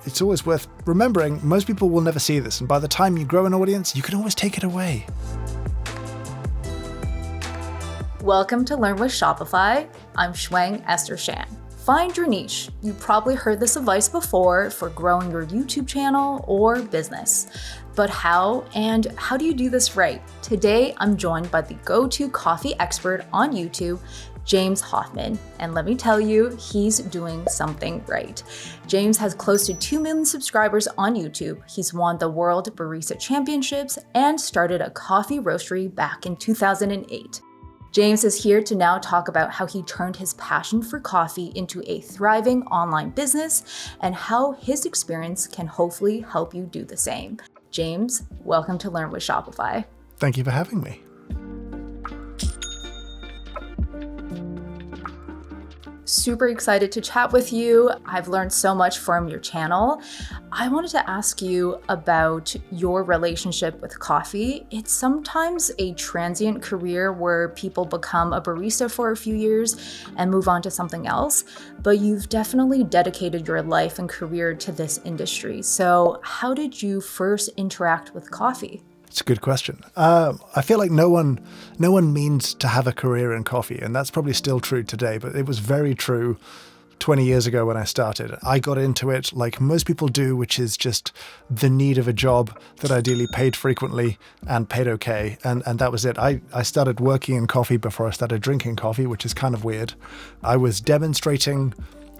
it's always worth remembering most people will never see this. And by the time you grow an audience, you can always take it away. Welcome to Learn with Shopify. I'm Shuang Esther Shan. Find your niche. You probably heard this advice before for growing your YouTube channel or business. But how, and how do you do this right? Today, I'm joined by the go-to coffee expert on YouTube, James Hoffmann. And let me tell you, he's doing something right. James has close to 2 million subscribers on YouTube. He's won the World Barista Championships and started a coffee roastery back in 2008. James is here to now talk about how he turned his passion for coffee into a thriving online business and how his experience can hopefully help you do the same. James, welcome to Learn with Shopify. Thank you for having me. Super excited to chat with you. I've learned so much from your channel. I wanted to ask you about your relationship with coffee. It's sometimes a transient career where people become a barista for a few years and move on to something else, but you've definitely dedicated your life and career to this industry. So how did you first interact with coffee? It's a good question. I feel like no one means to have a career in coffee, and that's probably still true today, but it was very true 20 years ago when I started. I got into it like most people do, which is just the need of a job that ideally paid frequently and paid okay, and that was it. I started working in coffee before I started drinking coffee, which is kind of weird. I was demonstrating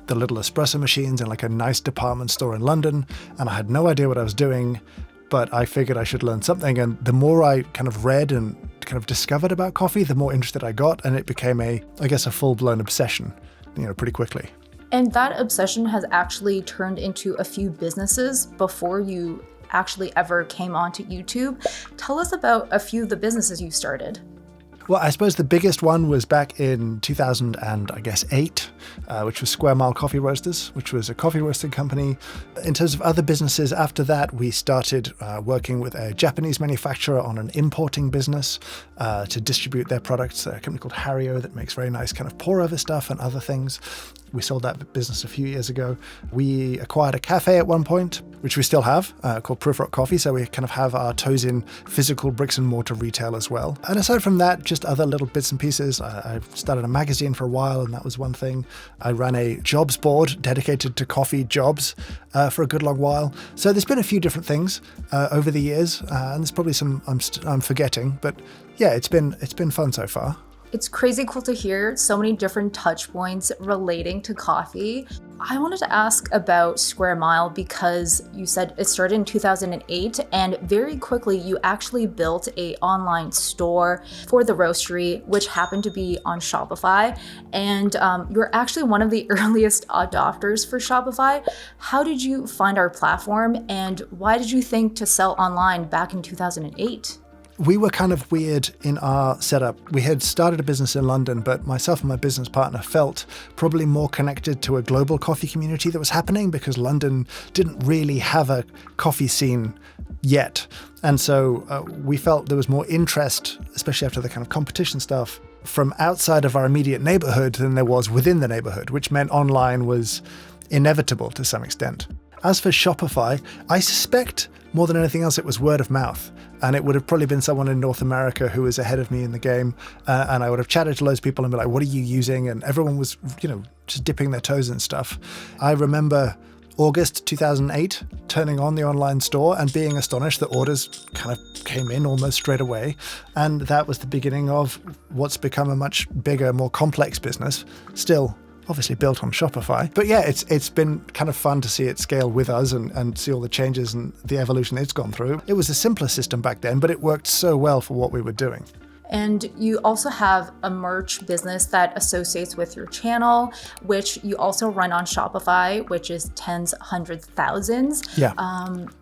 the little espresso machines in like a nice department store in London, and I had no idea what I was doing, but I figured I should learn something. And the more I kind of read and kind of discovered about coffee, the more interested I got. And it became a full-blown obsession, pretty quickly. And that obsession has actually turned into a few businesses before you actually ever came onto YouTube. Tell us about a few of the businesses you started. Well, I suppose the biggest one was back in 2008, which was Square Mile Coffee Roasters, which was a coffee roasting company. In terms of other businesses after that, we started working with a Japanese manufacturer on an importing business to distribute their products, a company called Hario that makes very nice kind of pour-over stuff and other things. We sold that business a few years ago. We acquired a cafe at one point, which we still have, called Proof Rock Coffee. So we kind of have our toes in physical bricks and mortar retail as well. And aside from that, just other little bits and pieces. I started a magazine for a while, and that was one thing. I ran a jobs board dedicated to coffee jobs for a good long while. So there's been a few different things over the years, and there's probably some I'm forgetting. But yeah, it's been fun so far. It's crazy cool to hear so many different touch points relating to coffee. I wanted to ask about Square Mile because you said it started in 2008, and very quickly you actually built an online store for the roastery, which happened to be on Shopify. And you're actually one of the earliest adopters for Shopify. How did you find our platform, and why did you think to sell online back in 2008? We were kind of weird in our setup. We had started a business in London, but myself and my business partner felt probably more connected to a global coffee community that was happening because London didn't really have a coffee scene yet. And so we felt there was more interest, especially after the kind of competition stuff, from outside of our immediate neighborhood than there was within the neighborhood, which meant online was inevitable to some extent. As for Shopify, I suspect more than anything else, it was word of mouth. And it would have probably been someone in North America who was ahead of me in the game. And I would have chatted to loads of people and be like, what are you using? And everyone was, just dipping their toes in stuff. I remember August 2008, turning on the online store and being astonished that orders kind of came in almost straight away. And that was the beginning of what's become a much bigger, more complex business, still obviously built on Shopify. But yeah, it's been kind of fun to see it scale with us and see all the changes and the evolution it's gone through. It was a simpler system back then, but it worked so well for what we were doing. And you also have a merch business that associates with your channel, which you also run on Shopify, which is tens, hundreds, thousands. Yeah.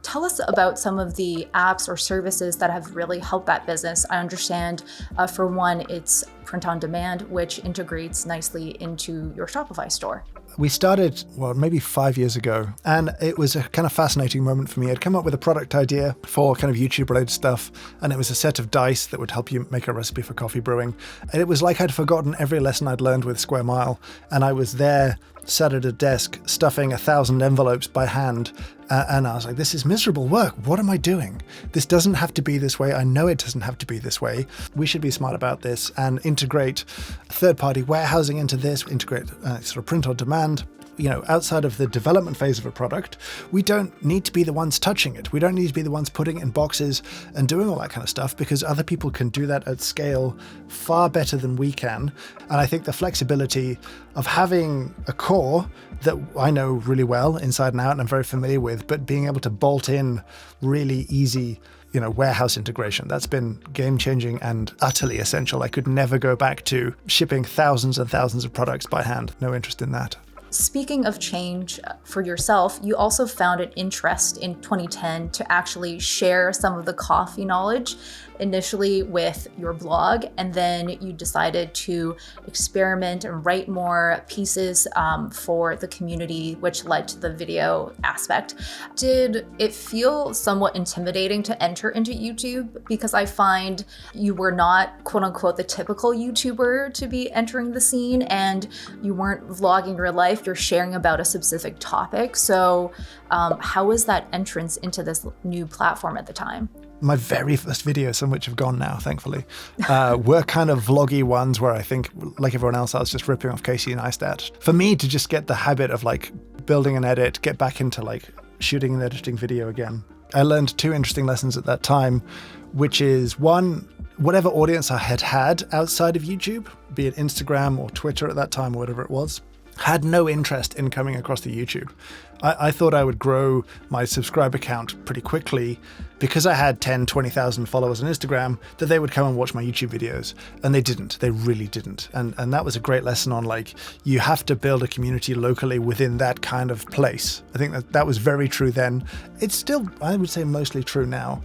Tell us about some of the apps or services that have really helped that business. I understand, for one, it's print on demand, which integrates nicely into your Shopify store. We started, maybe 5 years ago, and it was a kind of fascinating moment for me. I'd come up with a product idea for kind of YouTube-related stuff, and it was a set of dice that would help you make a recipe for coffee brewing. And it was like I'd forgotten every lesson I'd learned with Square Mile, and I was there sat at a desk stuffing 1,000 envelopes by hand. And I was like, this is miserable work. What am I doing? This doesn't have to be this way. I know it doesn't have to be this way. We should be smart about this and integrate third-party warehousing into this, integrate sort of print on demand. Outside of the development phase of a product, we don't need to be the ones touching it. We don't need to be the ones putting it in boxes and doing all that kind of stuff, because other people can do that at scale far better than we can. And I think the flexibility of having a core that I know really well inside and out and I'm very familiar with, but being able to bolt in really easy warehouse integration. That's been game-changing and utterly essential. I could never go back to shipping thousands and thousands of products by hand. No interest in that. Speaking of change for yourself, you also found an interest in 2010 to actually share some of the coffee knowledge, initially with your blog, and then you decided to experiment and write more pieces for the community, which led to the video aspect. Did it feel somewhat intimidating to enter into YouTube? Because I find you were not, quote unquote, the typical YouTuber to be entering the scene, and you weren't vlogging your life, you're sharing about a specific topic. So how was that entrance into this new platform at the time? My very first videos, some of which have gone now, thankfully, were kind of vloggy ones where I think, like everyone else, I was just ripping off Casey Neistat. For me to just get the habit of building an edit, get back into shooting and editing video again, I learned two interesting lessons at that time, which is one, whatever audience I had outside of YouTube, be it Instagram or Twitter at that time or whatever it was, had no interest in coming across to YouTube. I thought I would grow my subscriber count pretty quickly because I had 10, 20,000 followers on Instagram, that they would come and watch my YouTube videos. And they didn't. They really didn't. And that was a great lesson on you have to build a community locally within that kind of place. I think that was very true then. It's still, I would say, mostly true now.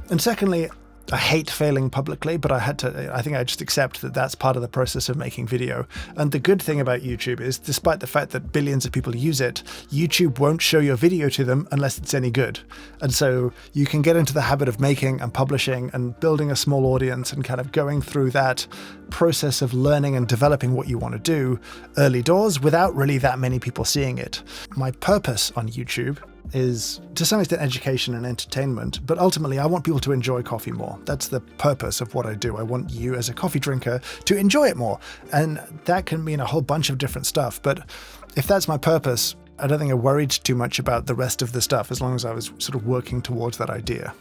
And secondly, I hate failing publicly, but I think I just accept that that's part of the process of making video. And the good thing about YouTube is, despite the fact that billions of people use it, YouTube won't show your video to them unless it's any good. And so you can get into the habit of making and publishing and building a small audience and kind of going through that process of learning and developing what you want to do early doors without really that many people seeing it. My purpose on YouTube is to some extent education and entertainment, but ultimately I want people to enjoy coffee more. That's the purpose of what I do. I want you as a coffee drinker to enjoy it more. And that can mean a whole bunch of different stuff. But if that's my purpose, I don't think I worried too much about the rest of the stuff as long as I was sort of working towards that idea.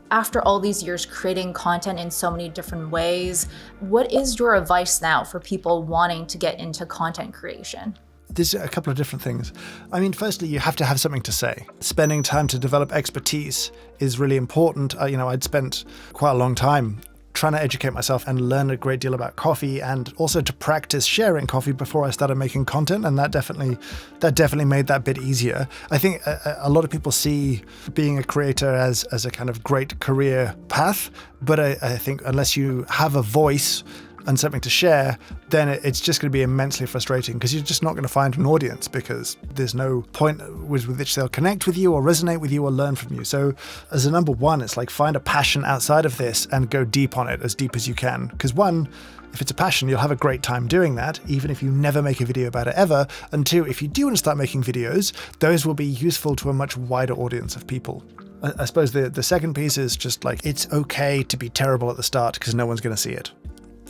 After all these years creating content in so many different ways, what is your advice now for people wanting to get into content creation? There's a couple of different things. I mean, firstly, you have to have something to say. Spending time to develop expertise is really important. I'd spent quite a long time trying to educate myself and learn a great deal about coffee, and also to practice sharing coffee before I started making content. And that definitely made that bit easier. I think a lot of people see being a creator as a kind of great career path, but I think unless you have a voice and something to share, then it's just going to be immensely frustrating, because you're just not going to find an audience, because there's no point with which they'll connect with you or resonate with you or learn from you. So as a number one, it's find a passion outside of this and go deep on it, as deep as you can. Because one, if it's a passion, you'll have a great time doing that, even if you never make a video about it ever. And two, if you do want to start making videos, those will be useful to a much wider audience of people. I suppose the second piece is just it's okay to be terrible at the start, because no one's going to see it.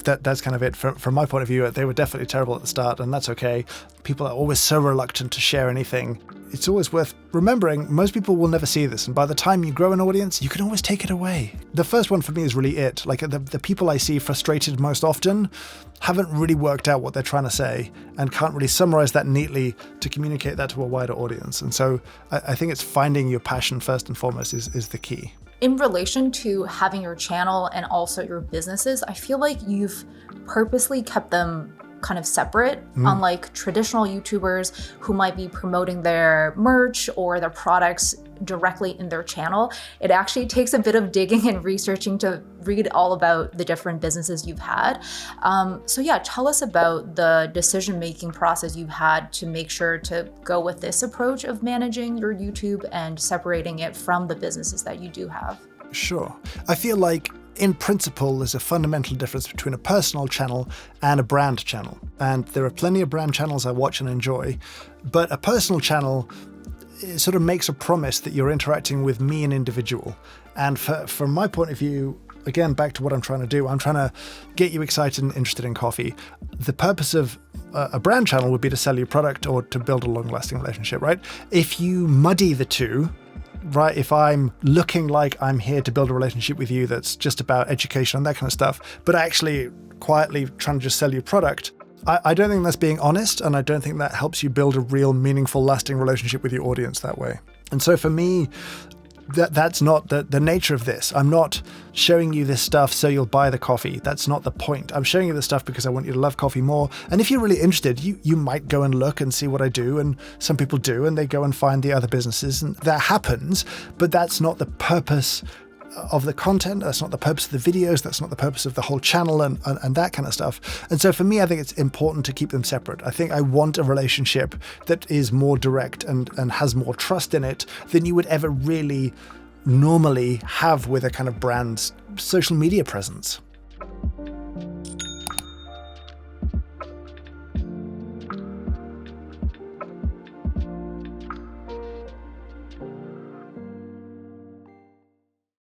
That's kind of it. From my point of view, they were definitely terrible at the start, and that's okay. People are always so reluctant to share anything. It's always worth remembering, most people will never see this, and by the time you grow an audience, you can always take it away. The first one for me is really it. The people I see frustrated most often haven't really worked out what they're trying to say and can't really summarize that neatly to communicate that to a wider audience. And so I think it's finding your passion first and foremost is the key. In relation to having your channel and also your businesses, I feel like you've purposely kept them kind of separate, unlike traditional YouTubers who might be promoting their merch or their products directly in their channel. It actually takes a bit of digging and researching to read all about the different businesses you've had. So yeah, tell us about the decision-making process you've had to make sure to go with this approach of managing your YouTube and separating it from the businesses that you do have. Sure. I feel like in principle, there's a fundamental difference between a personal channel and a brand channel. And there are plenty of brand channels I watch and enjoy, but a personal channel, it sort of makes a promise that you're interacting with me, an individual. And from my point of view, again, back to what I'm trying to do, I'm trying to get you excited and interested in coffee. The purpose of a brand channel would be to sell you product or to build a long-lasting relationship, right? If you muddy the two, right, if I'm looking like I'm here to build a relationship with you that's just about education and that kind of stuff, but actually quietly trying to just sell you product, I don't think that's being honest, and I don't think that helps you build a real, meaningful, lasting relationship with your audience that way. And so for me, that's not the nature of this. I'm not showing you this stuff so you'll buy the coffee. That's not the point. I'm showing you this stuff because I want you to love coffee more. And if you're really interested, you might go and look and see what I do. And some people do, and they go and find the other businesses, and that happens. But that's not the purpose of the content. That's not the purpose of the videos. That's not the purpose of the whole channel and that kind of stuff. And so for me, I think it's important to keep them separate. I think I want a relationship that is more direct and has more trust in it than you would ever really normally have with a kind of brand's social media presence.